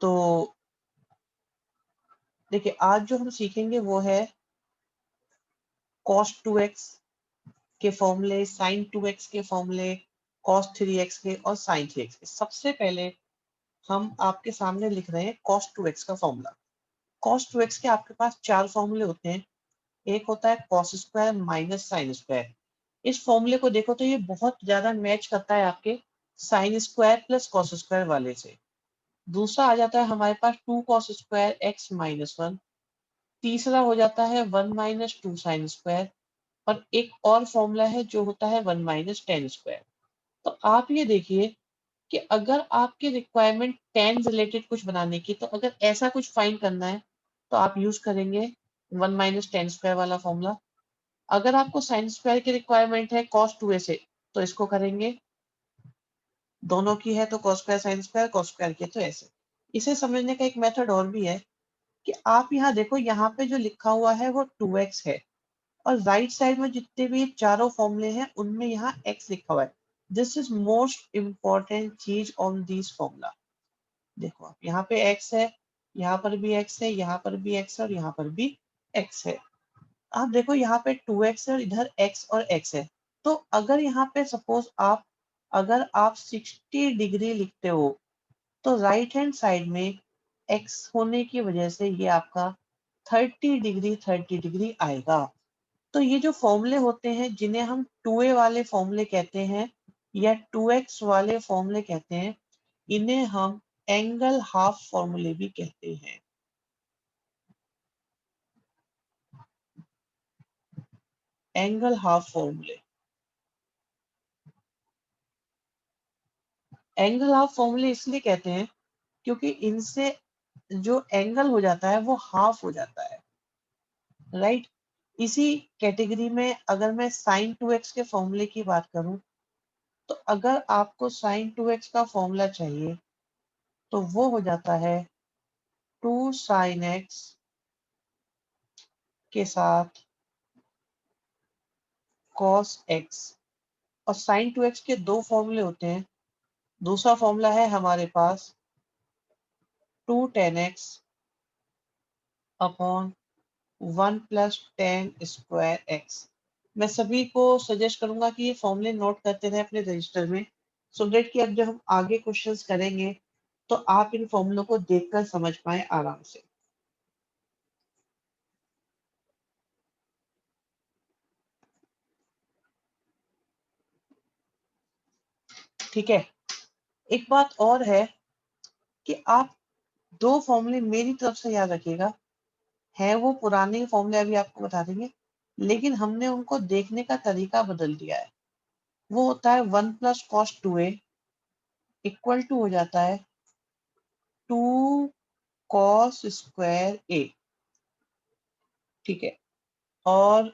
तो देखिए आज जो हम सीखेंगे वो है cos 2x के फॉर्मूले, sin 2x के फॉर्मूले, cos 3x के और sin 3x के। सबसे पहले हम आपके सामने लिख रहे हैं cos 2x का फॉर्मूला। cos 2x के आपके पास 4 फॉर्मूले होते हैं। एक होता है cos square minus sine square. इस फॉर्मूले को देखो तो ये बहुत ज्यादा मैच करता है आपके sine square plus cos square वाले से। दूसरा आ जाता है हमारे पास 2 cos स्क्वायर x माइनस 1। तीसरा हो जाता है 1 माइनस 2 साइन स्क्वायर। और एक और फॉर्मूला है जो होता है 1 माइनस टेन स्क्वायर। तो आप ये देखिए कि अगर आपकी रिक्वायरमेंट टेन रिलेटेड कुछ बनाने की, तो अगर ऐसा कुछ फाइंड करना है तो आप यूज करेंगे 1 माइनस टेन स्क्वायर वाला फॉर्मूला। अगर आपको साइन स्क्वायर की रिक्वायरमेंट है cos 2a से, तो इसको करेंगे। दोनों की है तो cos square sine square, cos square की है तो ऐसे। इसे समझने का एक मेथड और भी है कि आप यहाँ देखो, यहाँ पे जो लिखा हुआ है वो 2x है और राइट साइड में जितने भी चारों फॉर्मूले हैं उनमें यहाँ x लिखा हुआ है। दिस इज मोस्ट इम्पॉर्टेंट चीज ऑन दिस फॉर्मूला। देखो आप यहाँ पे x है, यहाँ पर भी x है, यहाँ पर भी x है और यहाँ पर भी x है। आप देखो यहाँ पे 2x है और इधर x और x है। तो अगर यहाँ पे सपोज अगर आप 60 डिग्री लिखते हो तो राइट हैंड साइड में x होने की वजह से ये आपका 30 डिग्री आएगा। तो ये जो फॉर्मूले होते हैं जिन्हें हम 2a वाले फॉर्मूले कहते हैं या 2x वाले फॉर्मूले कहते हैं, इन्हें हम एंगल हाफ फॉर्मूले भी कहते हैं। एंगल हाफ फॉर्मूले, एंगल हाफ फॉर्मूले इसलिए कहते हैं क्योंकि इनसे जो एंगल हो जाता है वो हाफ हो जाता है, राइट। इसी कैटेगरी में अगर मैं साइन 2x के फॉर्मूले की बात करूं, तो अगर आपको साइन 2x का फॉर्मूला चाहिए तो वो हो जाता है 2 साइन x के साथ cos x। और साइन 2x के दो फॉर्मूले होते हैं। दूसरा फॉर्मूला है हमारे पास 2 tan x upon 1 plus ten square x. मैं सभी को सजेस्ट करूंगा कि ये फॉर्मूले नोट करते रहे अपने रजिस्टर में, सो दैट कि अब जब हम आगे क्वेश्चंस करेंगे तो आप इन फॉर्मूलों को देखकर समझ पाए आराम से। ठीक है। एक बात और है कि आप दो फॉर्मूले मेरी तरफ से याद रखिएगा, है वो पुराने फॉर्मूले अभी आपको बता देंगे, लेकिन हमने उनको देखने का तरीका बदल दिया है। वो होता है 1 plus cos 2a equal to हो जाता है 2 कॉस स्क्वायर a। ठीक है। और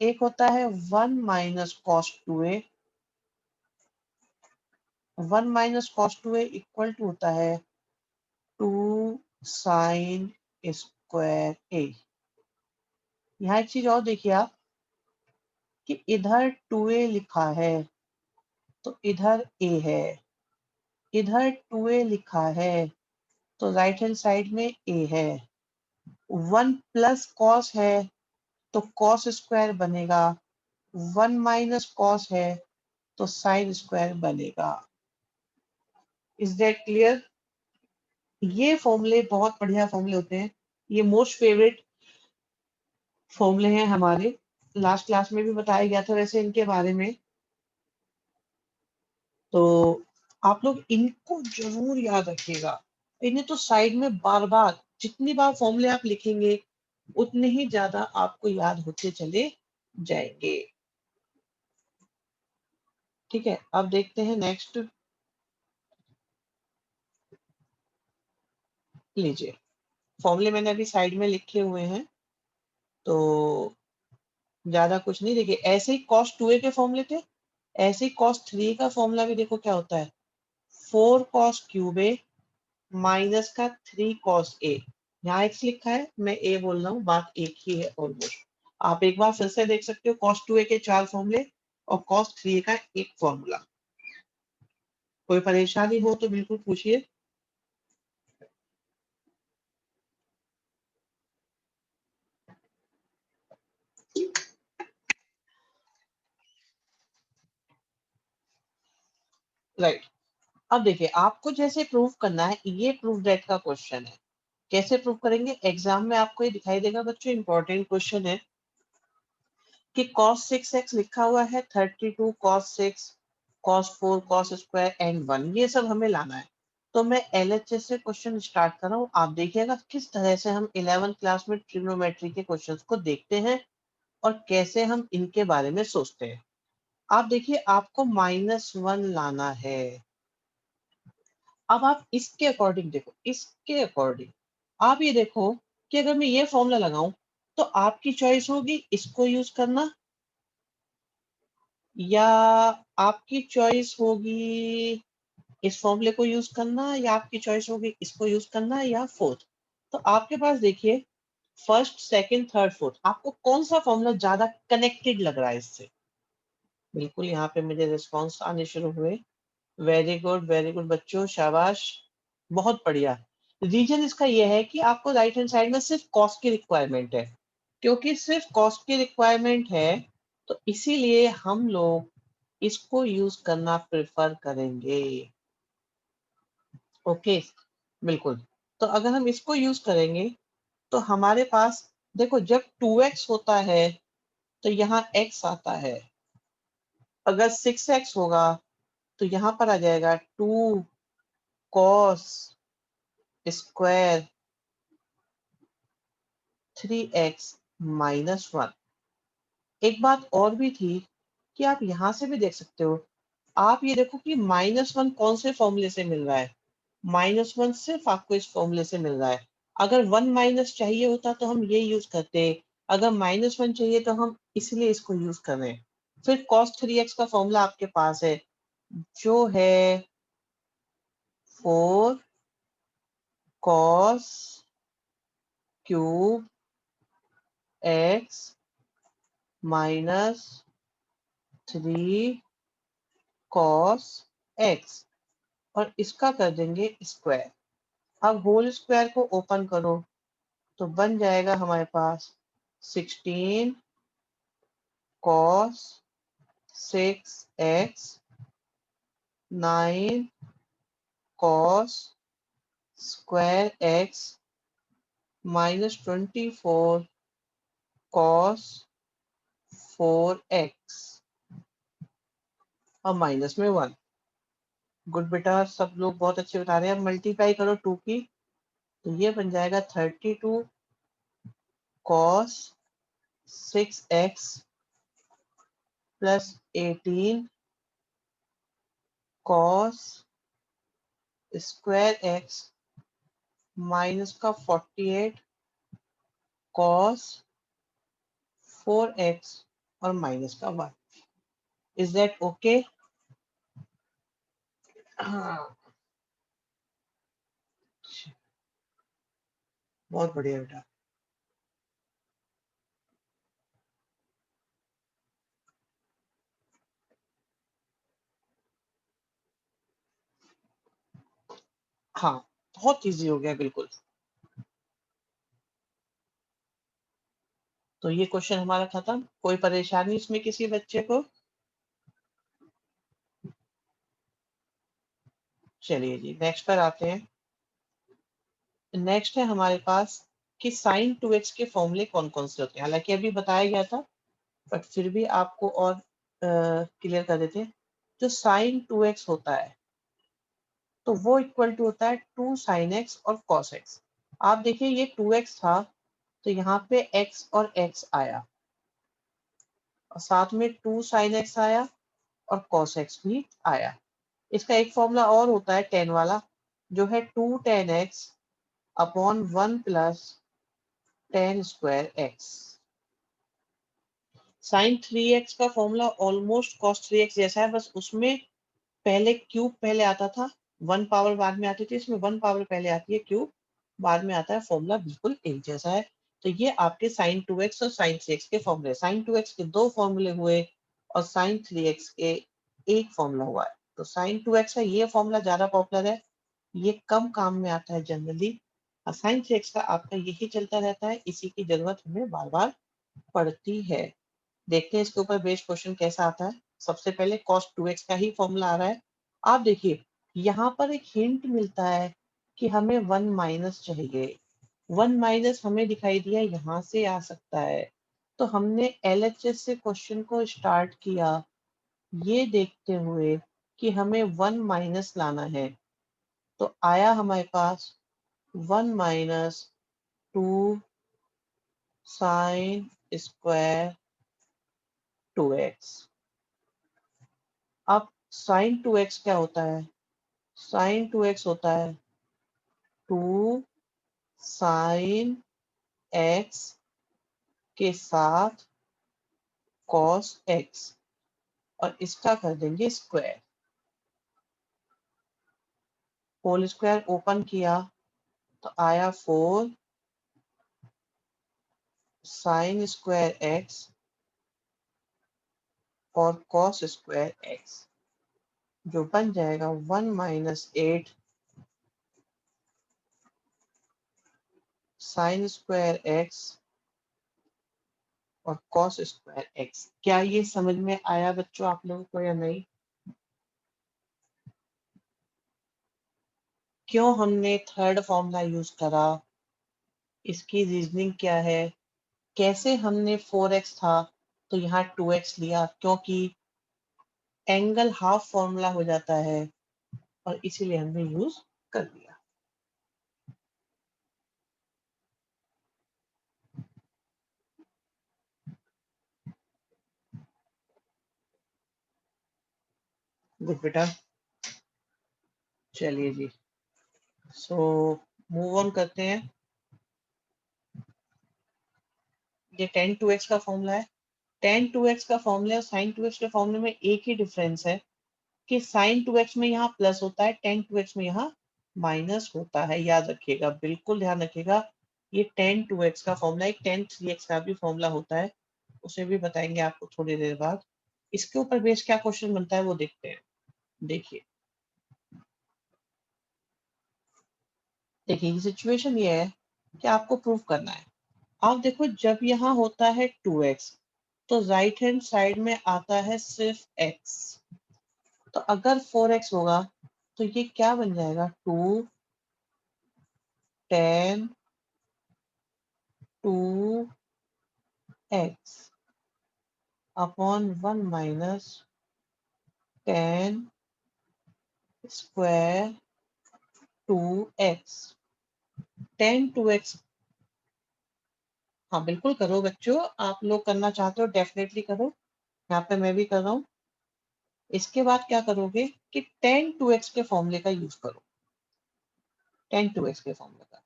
एक होता है 1 minus cos 2a। 1 minus cos 2a equal to होता है 2 साइन स्क्वायर a। यहाँ एक चीज और देखिए आप कि इधर 2a लिखा है तो इधर a है, इधर 2a लिखा है तो राइट हैंड साइड में a है। 1 प्लस कॉस है तो कॉस स्क्वायर बनेगा, 1 माइनस कॉस है तो साइन स्क्वायर बनेगा। Is that clear? ये फॉर्मूले बहुत बढ़िया फॉर्मूले होते हैं। ये मोस्ट फेवरेट फॉर्मूले हैं हमारे। लास्ट क्लास में भी बताया गया था वैसे इनके बारे में। तो आप लोग इनको जरूर याद रखिएगा। इन्हें तो साइड में बार बार जितनी बार फॉर्मूले आप लिखेंगे उतने ही ज्यादा आपको याद होते चले जाएंगे। ठीक है। अब देखते हैं नेक्स्ट। लीजिए, फॉर्मूले मैंने अभी साइड में लिखे हुए हैं तो ज्यादा कुछ नहीं। देखिए ऐसे ही cos 2a के फॉर्मूले थे, ऐसे ही cos 3 का फॉर्मूला भी देखो क्या होता है, 4 cos क्यूब a माइनस का 3 cos a। यहाँ x लिखा है, मैं a बोल रहा हूँ, बात एक ही है ऑलमोस्ट। आप एक बार फिर से देख सकते हो cos 2a के 4 फॉर्मूले और cos 3a का एक फॉर्मूला। कोई परेशानी हो तो बिल्कुल पूछिए। राइट। अब देखिए आपको जैसे प्रूव करना है, ये प्रूफ दैट का क्वेश्चन है। कैसे प्रूव करेंगे? एग्जाम में आपको ये दिखाई देगा बच्चों, इंपॉर्टेंट क्वेश्चन है कि cos 6x लिखा हुआ है, 32 cos 6 cos 4 cos square and 1, ये सब हमें लाना है। तो मैं LHS से क्वेश्चन स्टार्ट कर रहा हूँ, आप देखिएगा किस तरह से हम 11th क्लास में ट्रिग्नोमेट्री के क्वेश्चंस को देखते हैं और कैसे हम इनके बारे में सोचते हैं। आप देखिए आपको -1 लाना है। अब आप इसके अकॉर्डिंग देखो, इसके अकॉर्डिंग आप ये देखो कि अगर मैं ये फॉर्मूला लगाऊं तो आपकी चॉइस होगी इसको यूज करना, या आपकी चॉइस होगी इस फॉर्मूले को यूज करना, या आपकी चॉइस होगी इसको यूज करना, या फोर्थ। तो आपके पास देखिए फर्स्ट सेकंड थर्ड फोर्थ, आपको कौन सा फॉर्मूला ज्यादा कनेक्टेड लग रहा है इससे? बिल्कुल यहाँ पे मुझे रिस्पॉन्स आने शुरू हुए। वेरी गुड बच्चों, शाबाश, बहुत बढ़िया। रीजन इसका यह है कि आपको राइट हैंड साइड में सिर्फ कॉस्ट की रिक्वायरमेंट है, क्योंकि सिर्फ कॉस्ट की रिक्वायरमेंट है तो इसीलिए हम लोग इसको यूज करना प्रेफर करेंगे। ओके, बिल्कुल। तो अगर हम इसको यूज करेंगे तो हमारे पास देखो जब 2x होता है तो यहाँ x आता है, अगर 6x होगा तो यहाँ पर आ जाएगा 2 cos स्क्वायर 3x -1। एक बात और भी थी कि आप यहां से भी देख सकते हो, आप ये देखो कि -1 कौन से फॉर्मूले से मिल रहा है? -1 सिर्फ आपको इस फॉर्मूले से मिल रहा है। अगर 1 माइनस चाहिए होता तो हम ये यूज करते, अगर -1 चाहिए तो हम इसलिए इसको यूज कर रहे हैं। फिर cos 3x का फॉर्मूला आपके पास है जो है 4 cos cube x -3 cos x, और इसका कर देंगे स्क्वायर। अब होल स्क्वायर को ओपन करो तो बन जाएगा हमारे पास 16 cos 6x 9 cos square x -24 cos 4x और माइनस में 1। गुड बेटा, सब लोग बहुत अच्छे बता रहे हैं। अब मल्टीप्लाई करो 2 की तो ये बन जाएगा 32 cos 6x plus 18 cos square x minus का 48 cos 4x और माइनस का 1। Is that okay? हाँ, बहुत बढ़िया बेटा। हाँ, बहुत इजी हो गया बिल्कुल। तो ये क्वेश्चन हमारा खत्म। कोई परेशानी इसमें किसी बच्चे को? चलिए जी नेक्स्ट पर आते हैं। नेक्स्ट है हमारे पास कि साइन 2x के फॉर्मूले कौन कौन से होते हैं। हालांकि अभी बताया गया था बट फिर भी आपको और क्लियर कर देते हैं। जो साइन 2x होता है तो वो इक्वल टू होता है 2 साइन x और cos x। आप देखिए ये 2x था तो यहाँ पे x और x आया और साथ में 2 साइन x आया और cos x भी आया। इसका एक फॉर्मूला और होता है tan वाला, जो है 2 tan x upon 1 plus tan square x। Sine 3x का फॉर्मूला ऑलमोस्ट cos 3x जैसा है, बस उसमें पहले क्यूब पहले आता था, 1 पावर बाद में आती थी। इसमें 1 पावर पहले आती है, क्यूब बाद में आता है। फॉर्मूला बिल्कुल एक जैसा है। तो ये आपके साइन 2x और साइन 3x के फॉर्मूले। साइन 2x के 2 फॉर्मूले हुए और साइन 3x के एक फॉर्मूला हुआ है। तो साइन 2x का ये फॉर्मूला ज्यादा पॉपुलर है, ये कम काम में आता है जनरली। और साइन 3x का आपका यही चलता रहता है, इसी की जरूरत हमें बार बार पड़ती है। देखते हैं इसके ऊपर बेस्ड क्वेश्चन कैसा आता है। सबसे पहले cos 2x का ही फॉर्मूला आ रहा है आप देखिए यहाँ पर एक हिंट मिलता है कि हमें 1 माइनस चाहिए। 1 माइनस हमें दिखाई दिया यहाँ से आ सकता है। तो हमने एलएचएस से क्वेश्चन को स्टार्ट किया ये देखते हुए कि हमें 1 माइनस लाना है। तो आया हमारे पास 1 माइनस 2 साइन स्क्वायर 2x। अब साइन 2x क्या होता है? साइन 2x होता है 2 साइन x के साथ कॉस x और इसका कर देंगे स्क्वायर। होल स्क्वायर ओपन किया तो आया 4 साइन स्क्वायर x और कॉस स्क्वायर x जो बन जाएगा 1 माइनस 8 साइन स्क्वायर x और कॉस स्क्वायर x। क्या ये समझ में आया बच्चों आप लोगों को या नहीं? क्यों हमने थर्ड फॉर्मूला यूज करा? इसकी रीजनिंग क्या है? कैसे हमने 4x था तो यहाँ 2x लिया? क्योंकि एंगल हाफ फॉर्मूला हो जाता है और इसीलिए हमने यूज कर लिया। गुड बेटा, चलिए जी। सो मूव ऑन करते हैं। ये tan 2x का फॉर्मूला है। tan 2x का फॉर्मूला और sin 2x के फॉर्मूले में एक ही डिफरेंस है कि sin 2x में यहाँ प्लस होता है, tan 2x में यहाँ माइनस होता है। याद रखिएगा, बिल्कुल ध्यान रखिएगा। ये tan 2x का फॉर्मूला एक tan 3x का भी फॉर्मूला होता है, उसे भी बताएंगे आपको थोड़ी देर बाद। इसके ऊपर बेस क्या क्वेश्चन बनता है वो देखते हैं। देखिए देखिए सिचुएशन ये है कि आपको प्रूव करना है। आप देखो जब यहाँ होता है 2x तो राइट हैंड साइड में आता है सिर्फ x। तो अगर 4x होगा तो ये क्या बन जाएगा? 2 tan 2x upon 1 minus tan square 2x। tan 2x, हाँ बिल्कुल करो बच्चों, आप लोग करना चाहते हो डेफिनेटली करो। यहाँ पे मैं भी कर रहा हूँ। इसके बाद क्या करोगे कि tan 2x के फॉर्मूले का यूज करो। tan 2x के फॉर्मूले का,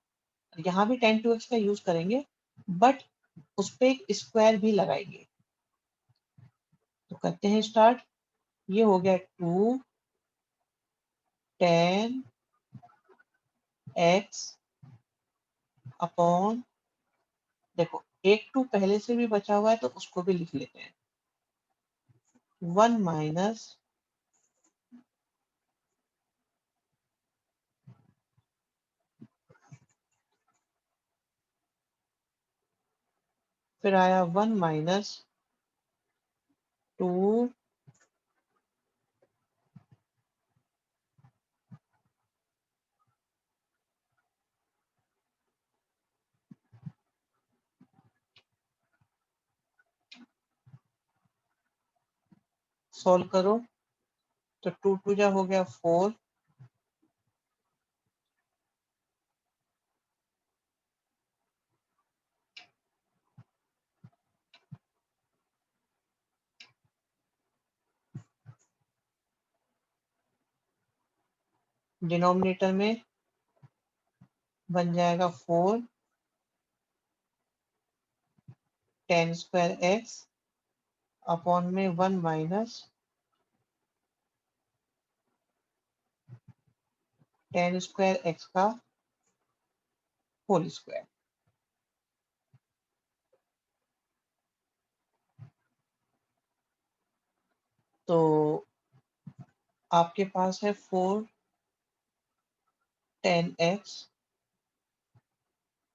यहाँ भी tan 2x का यूज करेंगे बट उस पर एक स्क्वायर भी लगाएंगे। तो करते हैं स्टार्ट। ये हो गया 2 tan x अपॉन, देखो एक 2 पहले से भी बचा हुआ है तो उसको भी लिख लेते हैं। 1 माइनस फिर आया 1 माइनस 2 सॉल्व करो तो 2 2 जा हो गया 4 डिनोमिनेटर में बन जाएगा 4 tan स्क्वायर x अपॉन में 1 माइनस tan स्क्वायर x का होल स्क्वायर। तो आपके पास है 4 tan x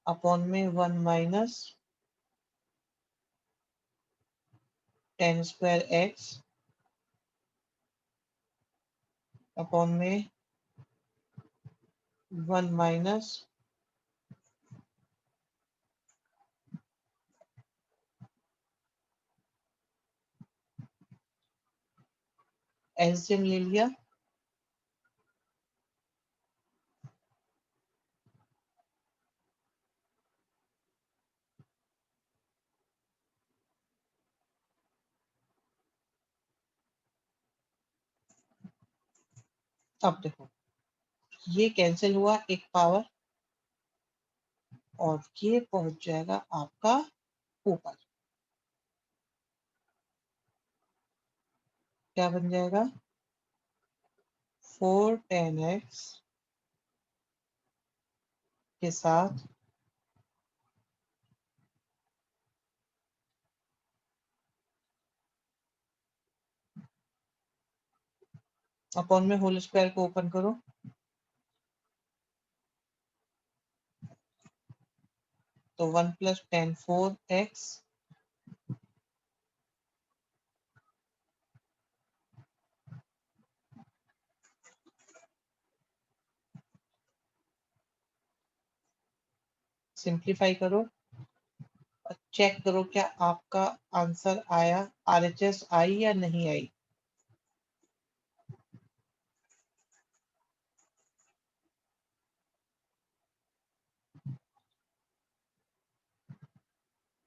अपॉन में 1 minus tan square x upon में 1 माइनस एलसीएम ले लिया, अब देखो ये कैंसिल हुआ एक पावर और ये पहुंच जाएगा आपका ऊपर। क्या बन जाएगा 4 10x के साथ अपॉन में होल स्क्वायर को ओपन करो तो 1 + 10 4x सिंप्लीफाई करो और चेक करो क्या आपका आंसर आया, आरएचएस आई या नहीं आई।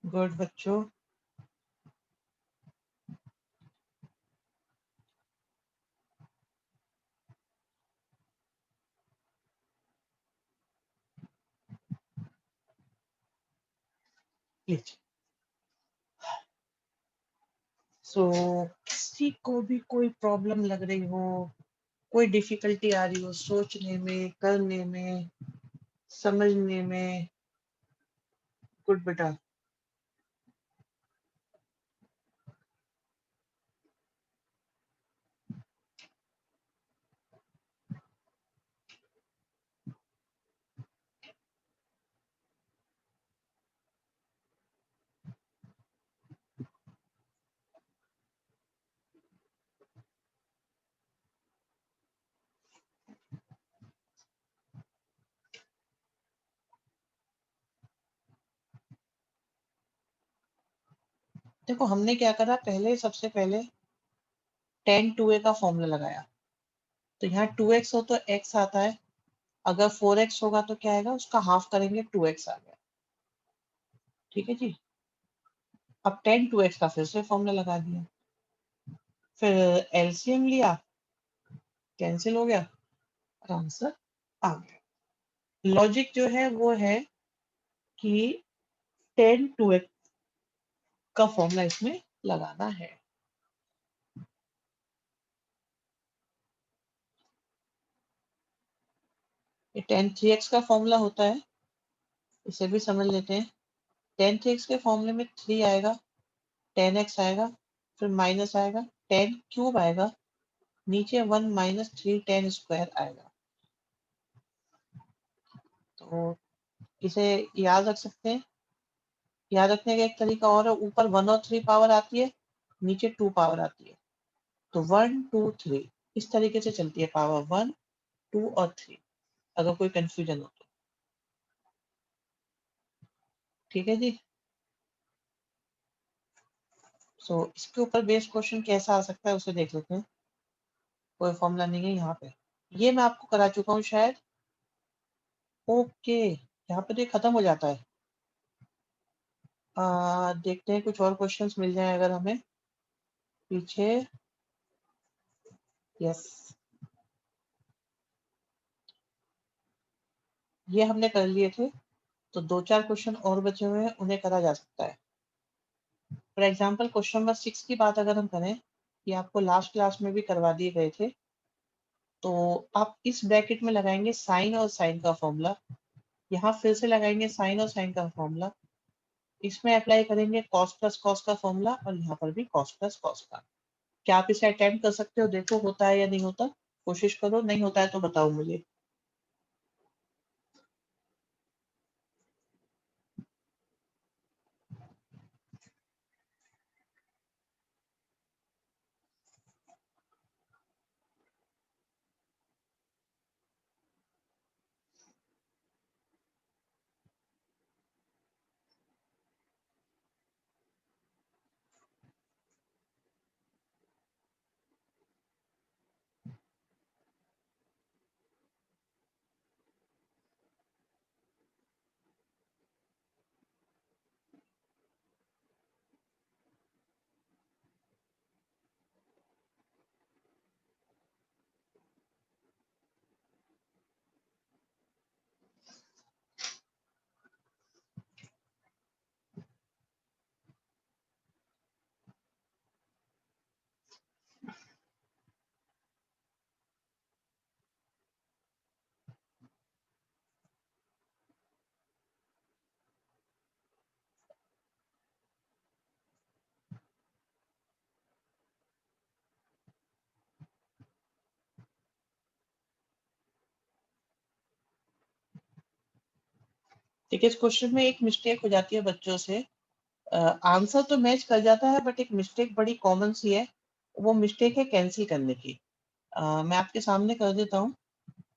गुड बच्चों। सो किसी को भी कोई प्रॉब्लम लग रही हो, कोई डिफिकल्टी आ रही हो सोचने में, करने में, समझने में, गुड बेटा। देखो हमने क्या करा, पहले सबसे पहले tan 2a का फॉर्मूला लगाया, तो यहाँ 2x हो तो x आता है, अगर 4x होगा तो क्या आएगा, उसका हाफ करेंगे 2x आ गया। ठीक है जी। अब tan 2x का फिर से फॉर्मूला लगा दिया, फिर एलसीएम लिया, कैंसिल हो गया और आंसर आ गया। लॉजिक जो है वो है कि tan 2x का फॉर्मूला इसमें लगाना है। ये tan 3x का फॉर्मूला होता है, इसे भी समझ लेते हैं। tan 3x के फॉर्मूले में 3 आएगा, tan x आएगा, फिर माइनस आएगा, tan क्यूब आएगा, नीचे 1 - 3 tan स्क्वायर आएगा। तो इसे याद रख सकते हैं। याद रखने का एक तरीका और है, ऊपर 1 और 3 पावर आती है, नीचे 2 पावर आती है, तो 1 2 3 इस तरीके से चलती है, पावर 1 2 और 3, अगर कोई कंफ्यूजन हो तो। ठीक है जी। सो इसके ऊपर बेस्ड क्वेश्चन कैसा आ सकता है उसे देख लेते हैं। कोई फॉर्मूला नहीं है यहाँ पे, ये मैं आपको करा चुका हूँ शायद। ओके, यहाँ पे तो ये खत्म हो जाता है। देखते हैं कुछ और क्वेश्चंस मिल जाए अगर हमें पीछे। यस, ये हमने कर लिए थे, तो 2 4 क्वेश्चन और बचे हुए हैं, उन्हें करा जा सकता है। फॉर एग्जाम्पल क्वेश्चन नंबर 6 की बात अगर हम करें, ये आपको लास्ट क्लास में भी करवा दिए गए थे, तो आप इस ब्रैकेट में लगाएंगे साइन और साइन का फॉर्मूला, यहाँ फिर से लगाएंगे साइन और साइन का फॉर्मूला, इसमें अप्लाई करेंगे कॉस प्लस कॉस का फॉर्मूला और यहाँ पर भी कॉस प्लस कॉस का। क्या आप इसे अटेम्प्ट कर सकते हो, देखो होता है या नहीं होता, कोशिश करो, नहीं होता है तो बताओ मुझे। ठीक है, इस क्वेश्चन में एक मिस्टेक हो जाती है बच्चों से, आंसर तो मैच कर जाता है बट एक मिस्टेक बड़ी कॉमन सी है, वो मिस्टेक है कैंसिल करने की। मैं आपके सामने कर देता हूँ।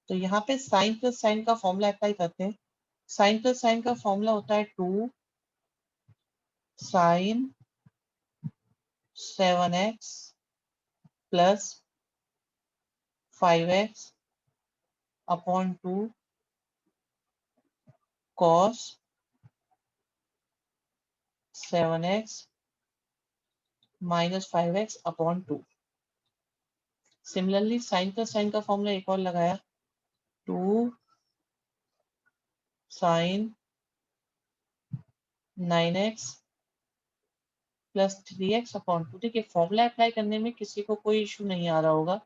तो यहाँ पे साइन प्लस साइन का फॉर्मूला अप्लाई करते हैं। साइन प्लस साइन का फॉर्मूला होता है 2 sine 7x plus 5x upon 2 cos 7x minus 5x upon 2। Similarly sine plus sine का फॉर्मूला एक और लगाया, 2 sign 9x plus 3x upon 2। देखिए फॉर्मूला अप्लाई करने में किसी को कोई इशू नहीं आ रहा होगा।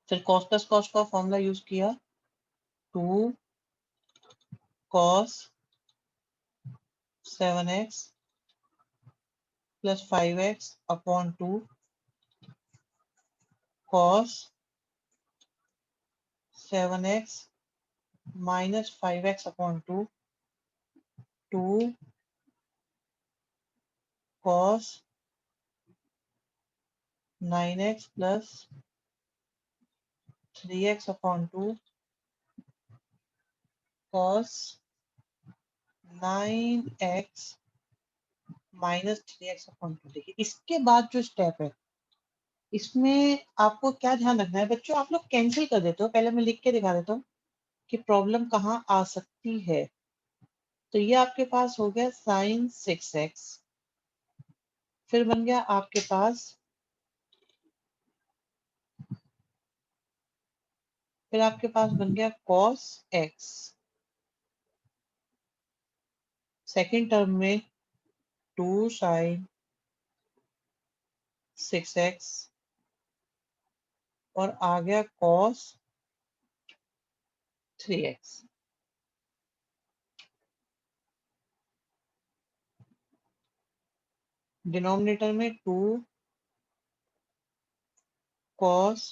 फिर कॉस प्लस कॉस का फॉर्मूला यूज किया, 2 cos 7x plus 5x upon 2 cos 7x minus 5x upon 2 2 cos 9x plus 3x upon 2 cos 9x minus 3x upon 2। देखिए इसके बाद जो स्टेप है इसमें आपको क्या ध्यान रखना है बच्चों, आप लोग कैंसिल कर देते हो। पहले मैं लिख के दिखा देता हूँ कि प्रॉब्लम कहाँ आ सकती है। तो ये आपके पास हो गया साइन 6x, फिर बन गया आपके पास, फिर आपके पास बन गया cos x, सेकेंड टर्म में 2 साइन 6x और आ गया cos 3x। डिनोमिनेटर में 2 cos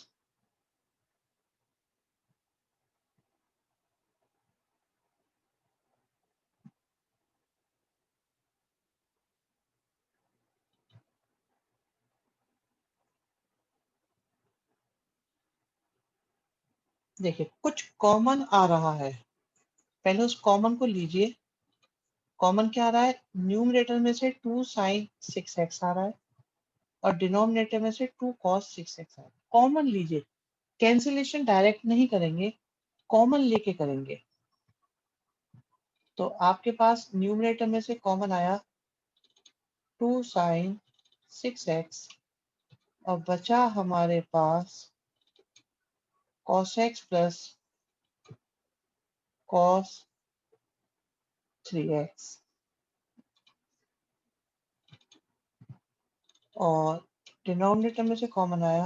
देखिए कुछ कॉमन आ रहा है, पहले उस कॉमन को लीजिए। कॉमन क्या आ रहा है, न्यूमरेटर में से 2 साइन 6x आ रहा है और डिनोमिनेटर में से 2 cos 6x आ रहा है। कॉमन लीजिए, कैंसिलेशन डायरेक्ट नहीं करेंगे, कॉमन लेके करेंगे। तो आपके पास न्यूमरेटर में से कॉमन आया 2 साइन 6x और बचा हमारे पास cos x plus cos 3x और डिनोमिनेटर में से कॉमन आया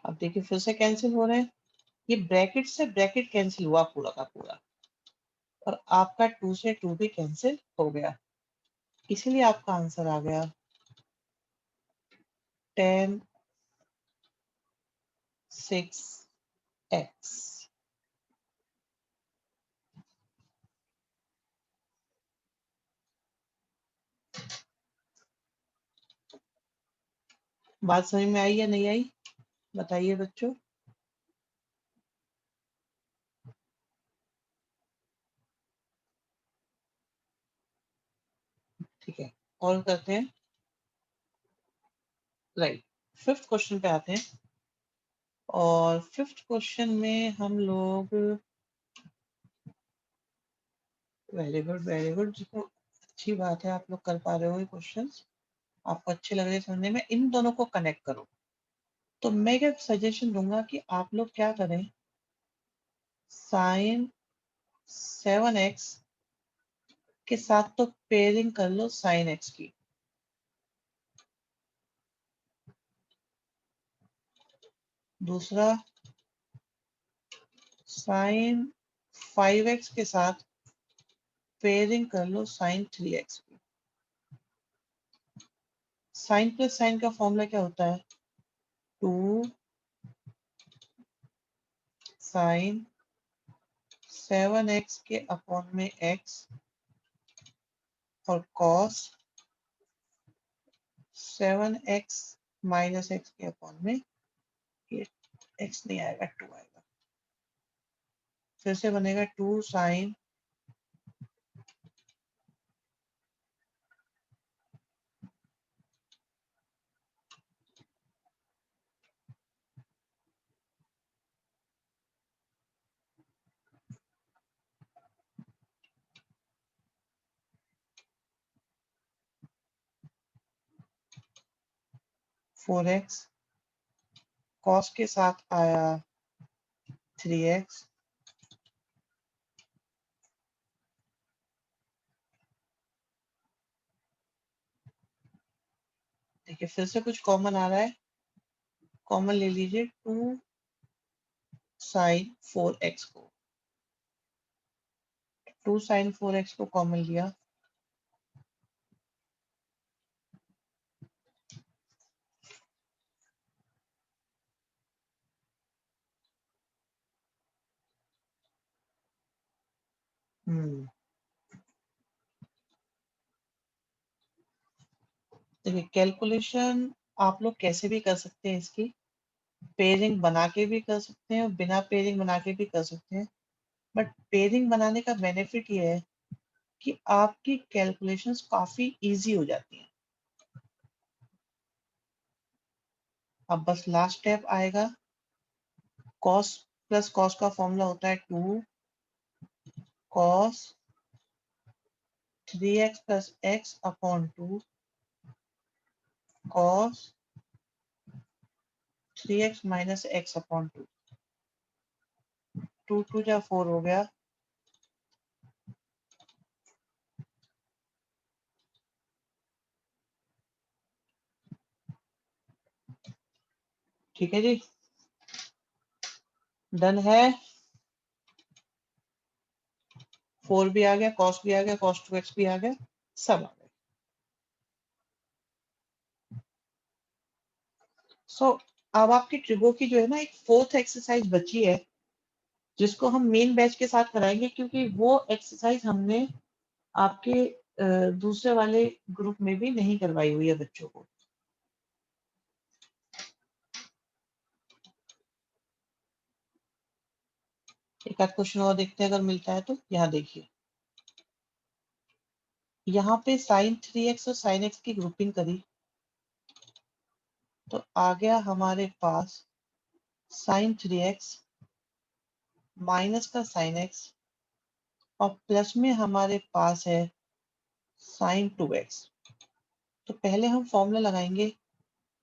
अब देखिए फिर से कैंसिल हो रहे हैं, ये ब्रैकेट से ब्रैकेट कैंसिल हुआ पूरा का पूरा और आपका 2 से 2 भी कैंसिल हो गया, इसीलिए आपका आंसर आ गया 10 6x। बात समझ में आई या नहीं आई, बताइए बच्चों। ठीक है, और करते हैं। राइट, फिफ्थ क्वेश्चन पे आते हैं और फिफ्थ क्वेश्चन में हम लोग, वेरी गुड वेरी गुड, अच्छी बात है आप लोग कर पा रहे हो ये क्वेश्चंस, आपको अच्छे लग रहे हैं समझने में। इन दोनों को कनेक्ट करो। तो मैं क्या सजेशन दूंगा कि आप लोग क्या करें, साइन 7x के साथ तो पेयरिंग कर लो साइन x की। दूसरा साइन 5x के साथ पेयरिंग कर लो साइन 3x की। साइन प्लस साइन का फॉर्मूला क्या होता है? 2 साइन 7x के अपॉन में x और cos 7x माइनस x के अपॉन में ये x नहीं आएगा 2 आएगा। फिर से बनेगा 2 साइन 4x cos के साथ आया 3x देखिए फिर से कुछ कॉमन आ रहा है, कॉमन ले लीजिए 2 साइन 4x को। 2 साइन 4x को कॉमन लिया, देखिए कैलकुलेशन आप लोग कैसे भी कर सकते हैं, इसकी पेयरिंग बना के भी कर सकते हैं और बिना पेयरिंग बना के भी कर सकते हैं। बट पेयरिंग बनाने का बेनिफिट ये है कि आपकी कैलकुलेशंस काफी इजी हो जाती हैं। अब बस लास्ट स्टेप आएगा, कॉस प्लस कॉस का फॉर्मूला होता है 2 cos 3x plus x upon 2 cos 3x minus x upon 2। 2 2 जा 4 हो गया, ठीक है जी, डन है। 4 भी आ गया, कॉस भी आ गया, कॉस 2x भी आ गया, सब आ गया। सो अब आपकी ट्रिगो की जो है ना एक फोर्थ एक्सरसाइज बची है, जिसको हम मेन बैच के साथ कराएंगे, क्योंकि वो एक्सरसाइज हमने आपके दूसरे वाले ग्रुप में भी नहीं करवाई हुई है बच्चों को। एक आध क्वेश्चन और देखते हैं अगर मिलता है तो। यहाँ देखिए, यहाँ पे साइन 3x और साइन x की ग्रुपिंग करी तो आ गया हमारे पास साइन 3x माइनस का साइन x और प्लस में हमारे पास है साइन 2x। तो पहले हम फॉर्मूला लगाएंगे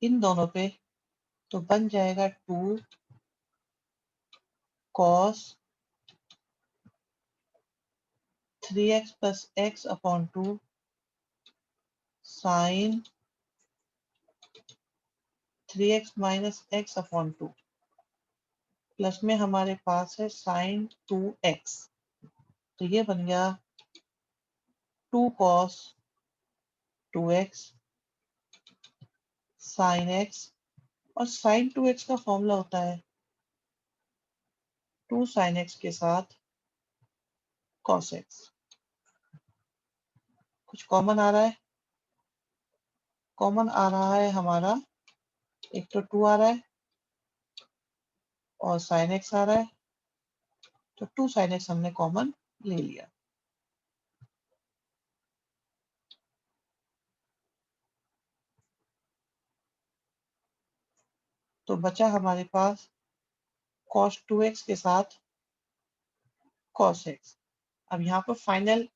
इन दोनों पे, तो बन जाएगा 2 cos 3x plus x upon 2 sine 3x minus x upon 2 plus में हमारे पास है साइन 2x। तो ये बन गया 2 cos 2x साइन x, और साइन 2x का फॉर्मूला होता है 2 साइन x के साथ cos x। कुछ कॉमन आ रहा है, कॉमन आ रहा है हमारा, एक तो 2 आ रहा है और साइन x आ रहा है, तो 2 साइन x हमने कॉमन ले लिया। तो बचा हमारे पास cos 2x के साथ cos x। अब यहाँ पर फाइनल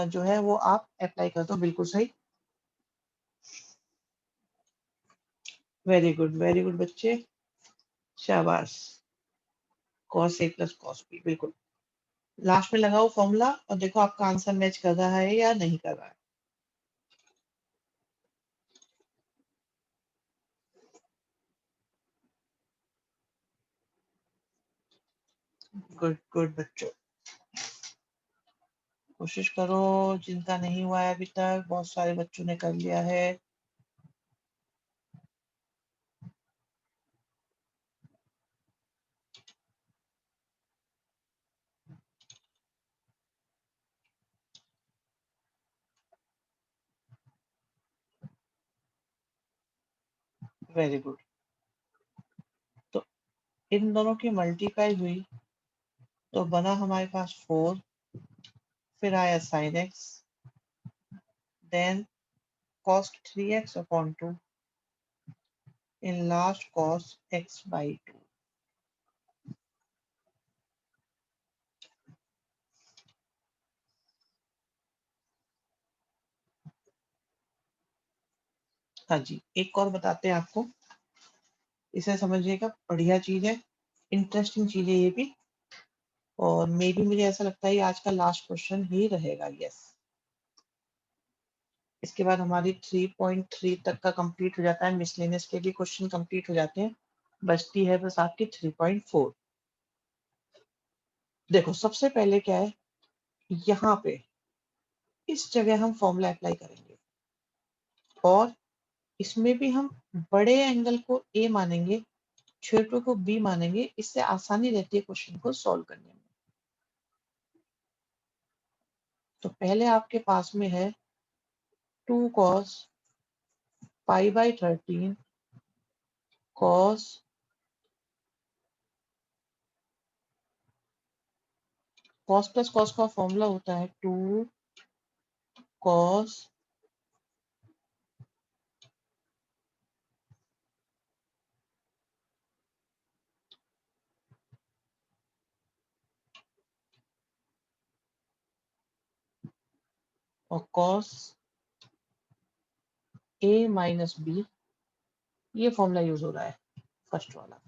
जो है वो आप अप्लाई कर दो, बिल्कुल सही, वेरी गुड बच्चे, शाबाश। cos a plus cos b, बिल्कुल लास्ट में लगाओ फॉर्मूला और देखो आपका आंसर मैच कर रहा है या नहीं कर रहा है। गुड गुड बच्चों, कोशिश करो। जिनका नहीं हुआ है अभी तक, बहुत सारे बच्चों ने कर लिया है। Very good. तो इन दोनों की मल्टीप्लाई हुई तो बना हमारे पास 4, फिर आया sine x, then cos 3x upon 2 in last cos x by 2। हाँ जी, एक और बताते हैं आपको, इसे समझिएगा, बढ़िया चीज है, इंटरेस्टिंग चीज है ये भी। और मे भी मुझे ऐसा लगता है ये आज का लास्ट क्वेश्चन ही रहेगा। यस, इसके बाद हमारी 3.3 तक का कंप्लीट हो जाता है, मिसलेनियस के भी क्वेश्चन कंप्लीट हो जाते हैं। बचती है बस आपकी 3.4। देखो सबसे पहले क्या है, यहाँ पे इस जगह हम फॉर्मूला अप्लाई करेंगे और इसमें भी हम बड़े एंगल को ए मानेंगे, छोटे को बी मानेंगे। इससे आसानी रहती है क्वेश्चन को सॉल्व करने में। तो पहले आपके पास में है 2 cos pi by 13 cos cos plus cos का फॉर्मूला होता है 2 cos और cos a माइनस बी, ये फॉर्मूला यूज हो रहा है फर्स्ट वाला।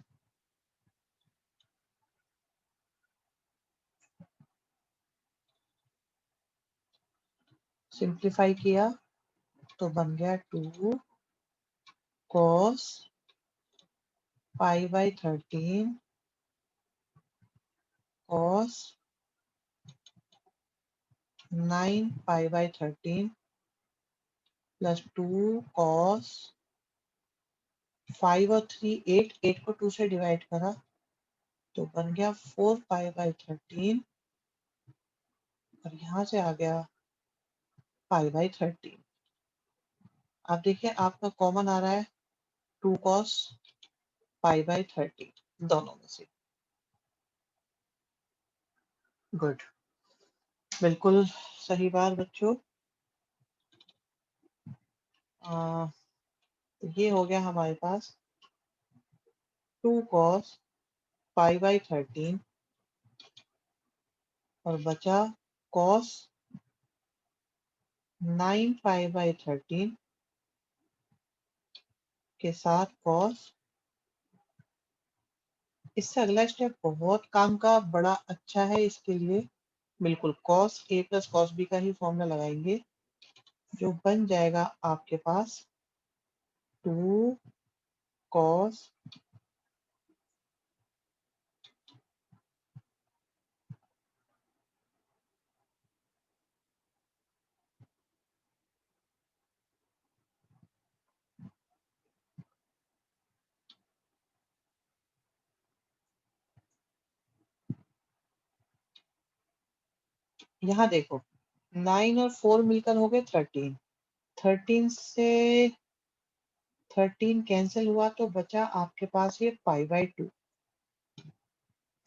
सिंप्लीफाई किया तो बन गया 2 cos pi by 13 cos 9 pi by 13 plus 2 cos 5 और 3 8, 8 को 2 से डिवाइड करा तो बन गया 4 पाई बाई 13 और यहाँ से आ गया पाई बाई 13। आप देखिए आपका कॉमन आ रहा है 2 cos पाई बाई 13 दोनों में से। गुड, बिल्कुल सही बात बच्चों। तो ये हो गया हमारे पास 2 cos पाई बाई 13 और बचा cos 9 पाई बाई 13 के साथ cos। इससे अगला स्टेप बहुत काम का, बड़ा अच्छा है इसके लिए। बिल्कुल cos a plus cos b का ही फॉर्मूला लगाएंगे, जो बन जाएगा आपके पास 2 cos यहाँ देखो 9 और 4 मिलकर हो गए 13, 13 से 13 कैंसिल हुआ तो बचा आपके पास ये पाई बाई 2।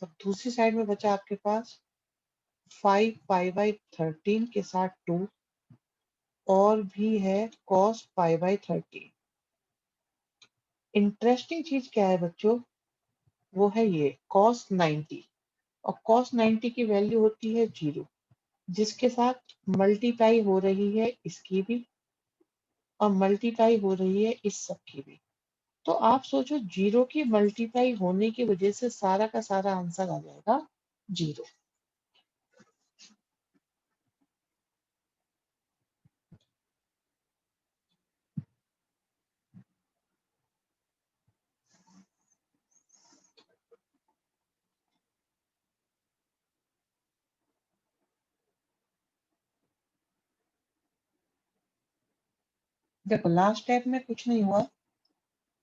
तो दूसरी साइड में बचा आपके पास 5 पाई बाई 13 के साथ 2 और भी है cos पाई बाई 13। इंटरेस्टिंग चीज क्या है बच्चों, वो है ये cos 90, और cos 90 की वैल्यू होती है 0, जिसके साथ मल्टीप्लाई हो रही है इसकी भी और मल्टीप्लाई हो रही है इस सब की भी। तो आप सोचो 0 की मल्टीप्लाई होने की वजह से सारा का सारा आंसर आ जाएगा 0। देखो लास्ट स्टेप में कुछ नहीं हुआ,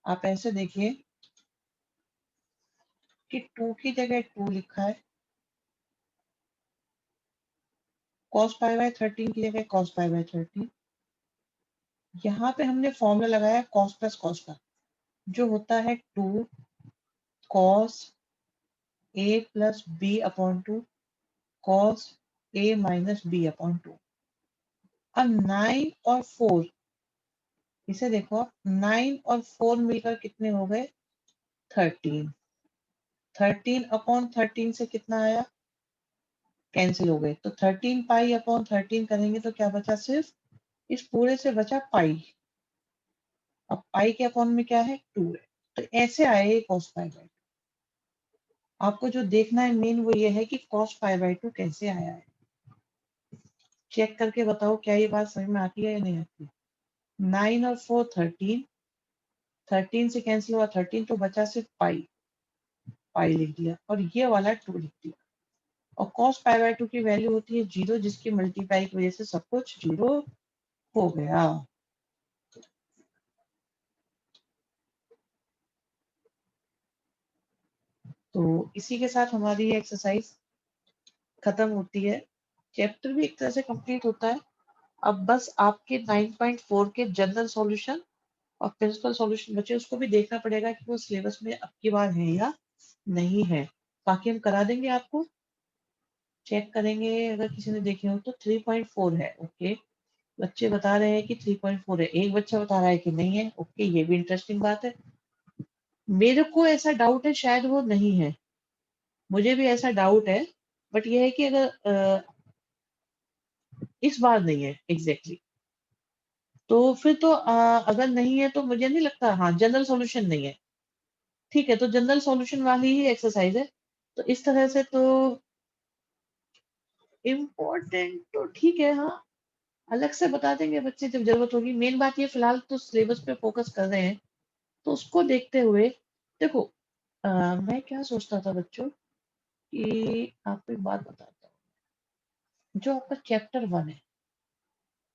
आप ऐसे देखिए कि 2 की जगह 2 लिखा है, cos पाई बाय 13 की जगह cos पाई बाय 13। यहाँ पे हमने फॉर्मूला लगाया cos प्लस cos का, जो होता है 2 cos a plus b upon 2 cos a minus b upon 2। अब 9 और 4, इसे देखो, 9 और 4 मिलकर कितने हो गए? 13। 13 अपॉन 13 से कितना आया? कैंसिल हो गए, तो 13 पाई अपॉन 13 करेंगे तो क्या बचा? सिर्फ इस पूरे से बचा पाई। अब पाई के अपॉन में क्या है? 2 है। तो ऐसे आए cos पाई बाय 2। आपको जो देखना है मेन वो ये है कि cos पाई बाय 2 कैसे आया है। चेक करके बताओ क्या ये बात समझ में आती है या नहीं आती? 9 और 4 13, 13 से कैंसिल हुआ 13, तो बचा सिर्फ पाई। पाई लिख दिया और ये वाला 2 लिख दिया। और cos पाई बाय 2 की वैल्यू होती है 0, जिसकी मल्टीप्लाई की वजह से सब कुछ 0 हो गया। तो इसी के साथ हमारी एक्सरसाइज खत्म होती है। चैप्टर भी एक तरह से कंप्लीट होता है। अब बस आपके 9.4 के जनरल सॉल्यूशन और प्रिंसिपल सॉल्यूशन बचे, उसको भी देखना पड़ेगा कि वो सिलेबस में अब की बार है या नहीं है। बाकी हम करा देंगे आपको, चेक करेंगे। अगर किसी ने देखे हो तो 3.4 है, ओके। बच्चे बता रहे हैं कि 3.4 है, एक बच्चा बता रहा है कि नहीं है, ओके, ये भी इंटरेस्टिंग बात है। मेरे को ऐसा डाउट है शायद वो नहीं है, मुझे भी ऐसा डाउट है, बट ये है कि अगर इस बार नहीं है एग्जैक्टली तो फिर तो अगर नहीं है तो मुझे नहीं लगता, हाँ जनरल सॉल्यूशन नहीं है, ठीक है, तो जनरल सॉल्यूशन वाली ही एक्सरसाइज है। तो इस तरह से तो इम्पोर्टेंट तो ठीक है, हाँ, अलग से बता देंगे बच्चे जब जरूरत होगी। मेन बात ये फिलहाल तो सिलेबस पे फोकस कर रहे हैं, तो उसको देखते हुए देखो, मैं क्या सोचता था बच्चों कि आपको एक बात बताता हूँ। जो आपका चैप्टर 1 है,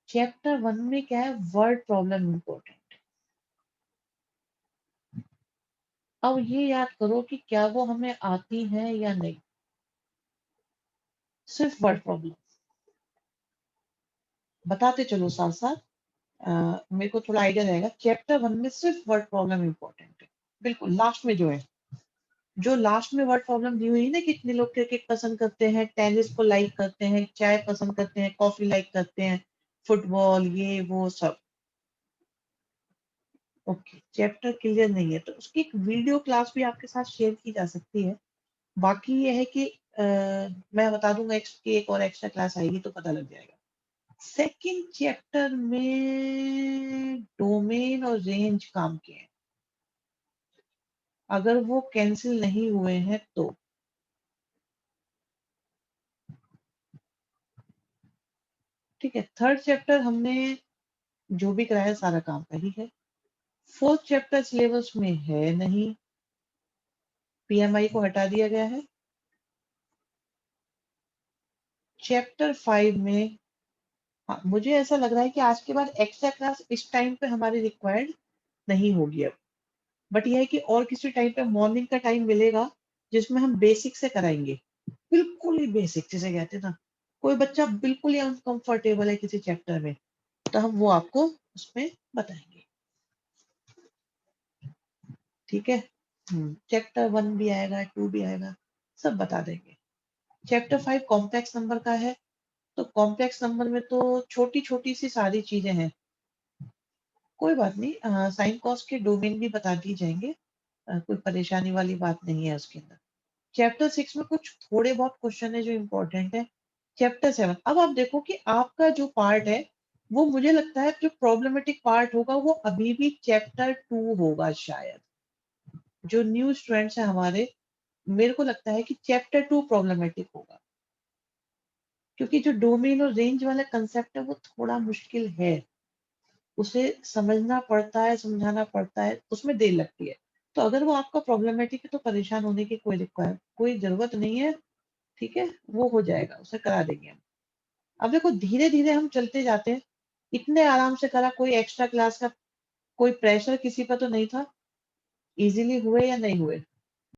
चैप्टर 1 में क्या है? Word problem important. अब ये याद करो कि क्या वो हमें आती है या नहीं। सिर्फ वर्ड प्रॉब्लम बताते चलो साथ साथ, मेरे को थोड़ा आइडिया रहेगा। चैप्टर 1 में सिर्फ वर्ड प्रॉब्लम इंपॉर्टेंट है, बिल्कुल लास्ट में जो है, जो लास्ट में वर्ड प्रॉब्लम दी हुई है ना, कितने लोग क्रिकेट पसंद करते हैं, टेनिस को लाइक करते हैं, चाय पसंद करते हैं, कॉफी लाइक करते हैं, फुटबॉल, ये वो सब, ओके। चैप्टर क्लियर नहीं है तो उसकी एक वीडियो क्लास भी आपके साथ शेयर की जा सकती है। बाकी ये है कि मैं बता दूंगा कि एक और एक्स्ट्रा क्लास आएगी तो पता लग जाएगा। सेकंड चैप्टर में डोमेन और रेंज काम के हैं, अगर वो कैंसिल नहीं हुए हैं तो। ठीक है, थर्ड चैप्टर हमने जो भी कराया सारा काम का ही है। फोर्थ चैप्टर सिलेबस में है नहीं, पीएमआई को हटा दिया गया है। चैप्टर 5 में, हाँ, मुझे ऐसा लग रहा है कि आज के बाद एक्स्ट्रा क्लास इस टाइम पे हमारी रिक्वायर्ड नहीं होगी अब। बट यह है कि और किसी टाइम पे मॉर्निंग का टाइम मिलेगा जिसमें हम बेसिक से कराएंगे, बिल्कुल ही बेसिक जिसे कहते हैं ना। कोई बच्चा बिल्कुल ही अनकंफर्टेबल है किसी चैप्टर में, तो हम वो आपको उसमें बताएंगे, ठीक है। चैप्टर 1 भी आएगा, 2 भी आएगा, सब बता देंगे। चैप्टर 5 कॉम्प्लेक्स नंबर का है, तो कॉम्प्लेक्स नंबर में तो छोटी छोटी सी सारी चीजें हैं, कोई बात नहीं, साइन कॉस के डोमेन भी बता दिए जाएंगे, कोई परेशानी वाली बात नहीं है उसके अंदर। चैप्टर 6 में कुछ थोड़े बहुत क्वेश्चन है जो इम्पोर्टेंट है। चैप्टर 7, अब आप देखो कि आपका जो पार्ट है वो मुझे लगता है जो प्रॉब्लमेटिक पार्ट होगा वो अभी भी चैप्टर 2 होगा शायद। जो न्यू स्टूडेंट्स है हमारे, मेरे को लगता है कि चैप्टर 2 प्रॉब्लमेटिक होगा, क्योंकि जो डोमेन और रेंज वाला कंसेप्ट है वो थोड़ा मुश्किल है, उसे समझना पड़ता है, समझाना पड़ता है, उसमें देर लगती है। तो अगर वो आपका प्रॉब्लमेटिक है तो परेशान होने की कोई जरूरत नहीं है, ठीक है, वो हो जाएगा, उसे करा देंगे हम। अब देखो धीरे धीरे हम चलते जाते हैं, इतने आराम से करा, कोई एक्स्ट्रा क्लास का कोई प्रेशर किसी पर तो नहीं था। इजीली हुए या नहीं हुए?